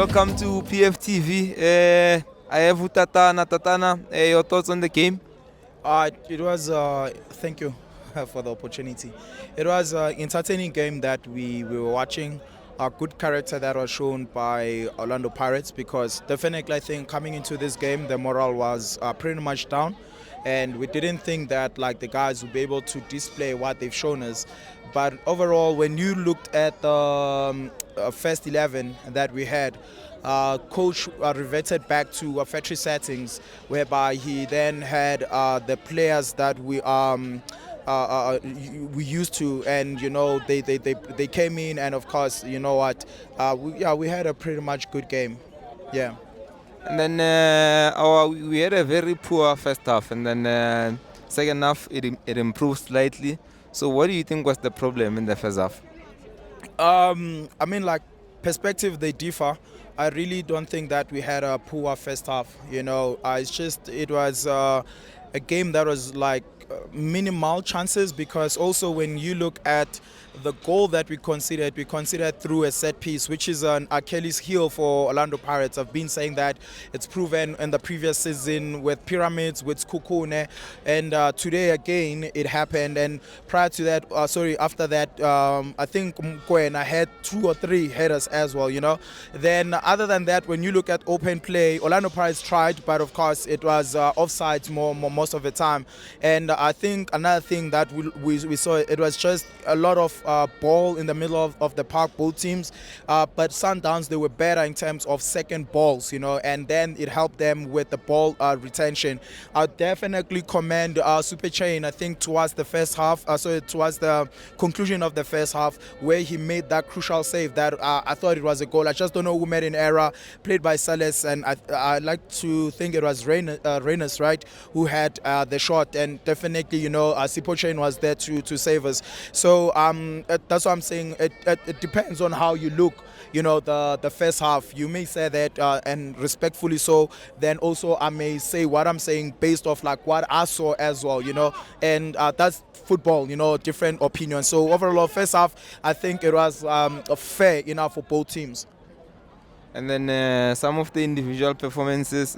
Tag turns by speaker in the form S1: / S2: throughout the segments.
S1: welcome to PFTV. I have Tatana. Tatana, your thoughts on the game?
S2: It was, thank you for the opportunity. It was an entertaining game that we were watching. A good character that was shown by Orlando Pirates, because definitely I think coming into this game the morale was pretty much down, and we didn't think that like the guys would be able to display what they've shown us. But overall, when you looked at the first 11 that we had, coach reverted back to factory settings, whereby he then had the players that we used to, and they came in, and of course we had a pretty much good game. Yeah.
S1: And then we had a very poor first half, and then second half it improved slightly. So what do you think was the problem in the first half?
S2: I mean, like, perspective, they differ. I really don't think that we had a poor first half. It was a game that was like minimal chances, because also when you look at the goal that we considered through a set piece, which is an Achilles heel for Orlando Pirates. I've been saying that it's proven in the previous season with Pyramids, with Sekhukhune, and today again it happened. And prior to that, after that, I think Mkwena had 2 or 3 headers as well. Then other than that, when you look at open play, Orlando Pirates tried, but of course it was offsides most of the time. And I think another thing that we saw, it was just a lot of ball in the middle of the park, both teams, but Sundowns, they were better in terms of second balls, and then it helped them with the ball retention. I definitely commend Super Chaine, I think towards the first half, towards the conclusion of the first half, where he made that crucial save that I thought it was a goal. I just don't know who made an error, played by Sihle, and I like to think it was Reynolds, right, who had the shot, and definitely Sipho Chaine was there to save us. So that's what I'm saying. It depends on how you look. The first half, you may say that, and respectfully so. Then also I may say what I'm saying based off like what I saw as well. And that's football. Different opinions. So overall, first half, I think it was fair enough for both teams.
S1: And then some of the individual performances.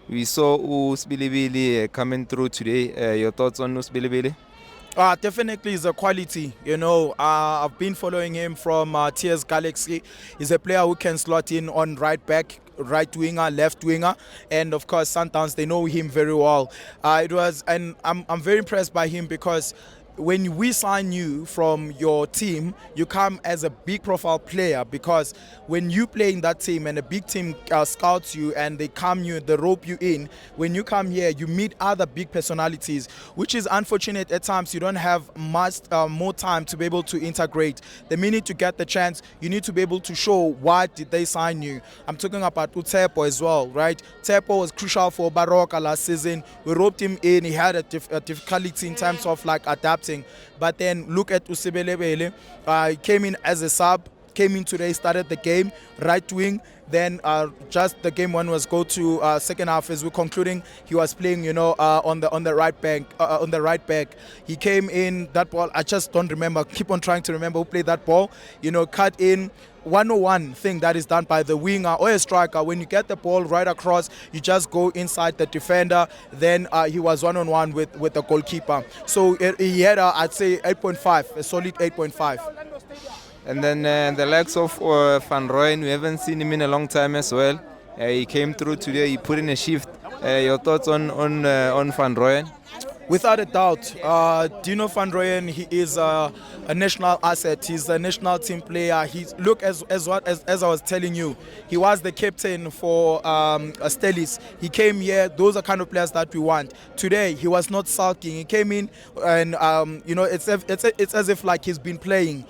S1: We saw Usbilibili coming through today. Your thoughts on Usbilibili?
S2: Definitely is a quality. I've been following him from TS Galaxy. He's a player who can slot in on right back, right winger, left winger, and of course Sundowns, they know him very well. And I'm very impressed by him, because when we sign you from your team, you come as a big profile player, because when you play in that team and a big team scouts you and they rope you in, when you come here, you meet other big personalities, which is unfortunate at times. You don't have much more time to be able to integrate. The minute you get the chance, you need to be able to show why did they sign you. I'm talking about Tshepo as well, right? Tshepo was crucial for Baroka last season. We roped him in. He had a difficulty in terms of like adapting. But then look at Lebone. He came in as a sub, came in today, started the game, right wing. Then just the game one was go to second half, as we're concluding, he was playing, on the right back. He came in, that ball, I just don't remember. Keep on trying to remember who played that ball. Cut in. 101 thing that is done by the winger or a striker. When you get the ball right across, you just go inside the defender. Then he was one-on-one with the goalkeeper. So he had, I'd say, 8.5, a solid 8.5.
S1: And then the likes of Van Rooyen, we haven't seen him in a long time as well. He came through today, he put in a shift. Your thoughts on Van Rooyen?
S2: Without a doubt, Dino Fosu, he is a national asset. He's a national team player. As I was telling you, he was the captain for Appollis. He came here. Those are kind of players that we want. Today, he was not sulking. He came in, and it's as if like he's been playing.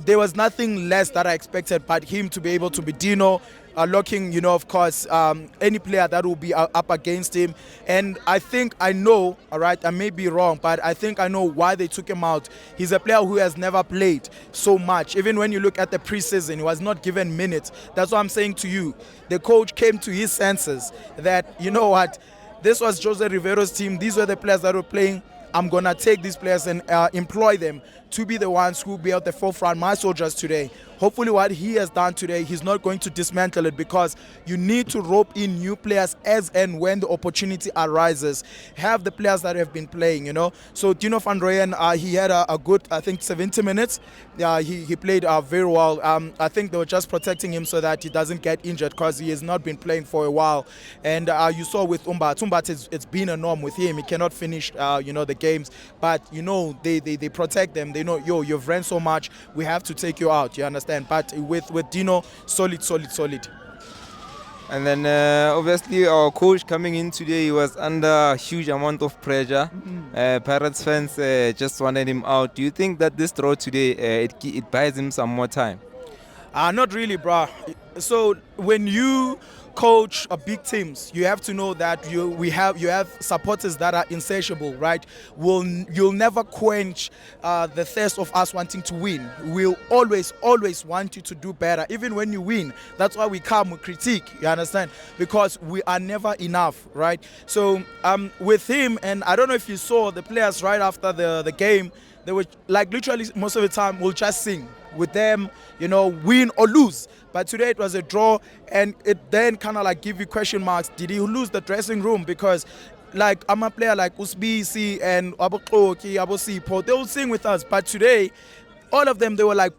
S2: There was nothing less that I expected but him to be able to be Dino, locking, of course, any player that will be up against him. And I think I know, all right, I may be wrong, but I think I know why they took him out. He's a player who has never played so much. Even when you look at the preseason, he was not given minutes. That's what I'm saying to you. The coach came to his senses that, this was Jose Rivero's team. These were the players that were playing. I'm going to take these players and employ them to be the ones who be at the forefront, my soldiers today. Hopefully what he has done today, he's not going to dismantle it, because you need to rope in new players as and when the opportunity arises. Have the players that have been playing, you know. So Dino van Rooyen, he had a good, I think, 70 minutes. He played very well. I think they were just protecting him so that he doesn't get injured, because he has not been playing for a while. And you saw with Umbat, it's been a norm with him. He cannot finish, the games. But, they protect them. They know, you've ran so much, we have to take you out, you understand? But with Dino, solid.
S1: And then obviously our coach coming in today, he was under a huge amount of pressure. Pirates fans just wanted him out. Do you think that this draw today, it buys him some more time?
S2: Not really, bruh. So when you coach big teams, you have to know that you have supporters that are insatiable, right? You'll never quench the thirst of us wanting to win. We'll always want you to do better, even when you win. That's why we come with critique, you understand? Because we are never enough, right? So with him, and I don't know if you saw the players right after the game, they were like literally most of the time we'll just sing with them, win or lose. But today it was a draw, and it then kind of like give you question marks. Did he lose the dressing room? Because like I'm a player like Usbisi and Sipho, they will sing with us. But today, all of them, they were like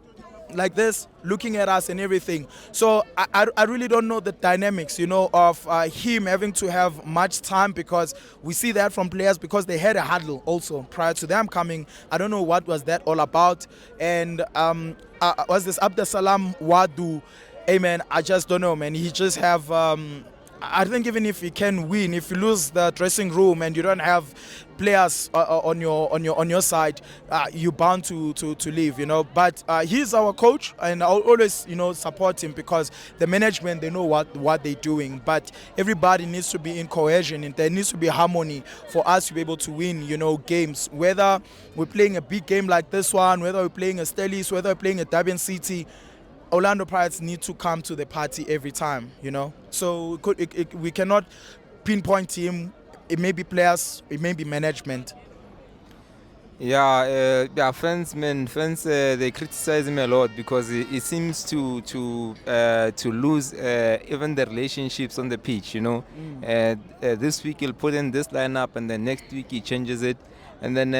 S2: this, looking at us and everything. So I really don't know the dynamics, of him having to have much time, because we see that from players, because they had a huddle also prior to them coming. I don't know what was that all about. And was this Abdeslam, Ouaddou? Hey man, I just don't know, man. He just have I think even if you can win, if you lose the dressing room and you don't have players on your side, you're bound to leave, But he's our coach, and I'll always support him, because the management, they know what they're doing. But everybody needs to be in cohesion, and there needs to be harmony for us to be able to win, games. Whether we're playing a big game like this one, whether we're playing a Stellis, whether we're playing a Durban City, Orlando Pirates need to come to the party every time, So we cannot pinpoint him. It may be players, it may be management.
S1: Yeah, fans, they criticize him a lot, because he seems to lose even the relationships on the pitch. This week he'll put in this lineup, and then next week he changes it. And then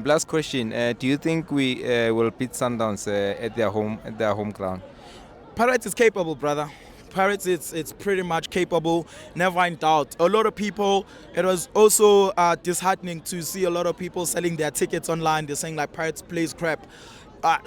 S1: last question: do you think we will beat Sundowns at their home ground?
S2: Pirates is capable, brother. Pirates, it's pretty much capable, never in doubt. A lot of people, it was also disheartening to see a lot of people selling their tickets online. They're saying like Pirates plays crap.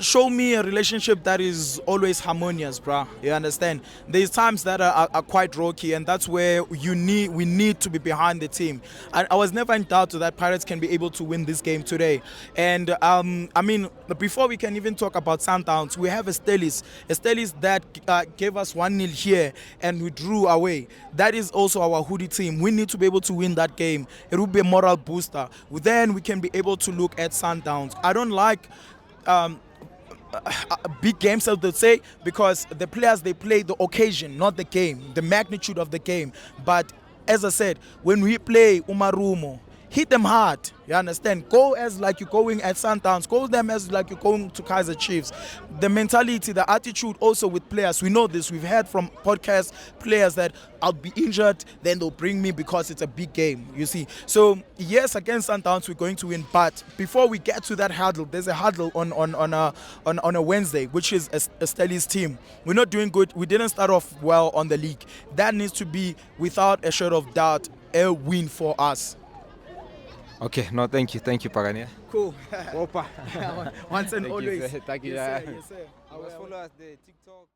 S2: Show me a relationship that is always harmonious, bruh. You understand? There's times that are quite rocky, and that's where we need to be behind the team. I was never in doubt that Pirates can be able to win this game today. And I mean, before we can even talk about Sundowns, we have a Stellis that gave us 1-0 here and we drew away. That is also our hoodie team. We need to be able to win that game. It will be a moral booster. Then we can be able to look at Sundowns. I don't like big games, so to say, because the players, they play the occasion, not the game, the magnitude of the game. But as I said, when we play Marumo, hit them hard, you understand? Go as like you're going at Sundowns, go them as like you're going to Kaiser Chiefs. The mentality, the attitude also with players, we know this, we've heard from podcast players that I'll be injured, then they'll bring me because it's a big game, you see. So yes, against Sundowns we're going to win, but before we get to that huddle, there's a huddle on a Wednesday, which is a Stellis team. We're not doing good, we didn't start off well on the league. That needs to be, without a shadow of doubt, a win for us.
S1: Okay, no, thank you, Pagania.
S2: Cool. Once and
S1: Thank
S2: always.
S1: You, thank you.
S2: Yes, sir. Yes, sir.
S1: Follow us there, TikTok.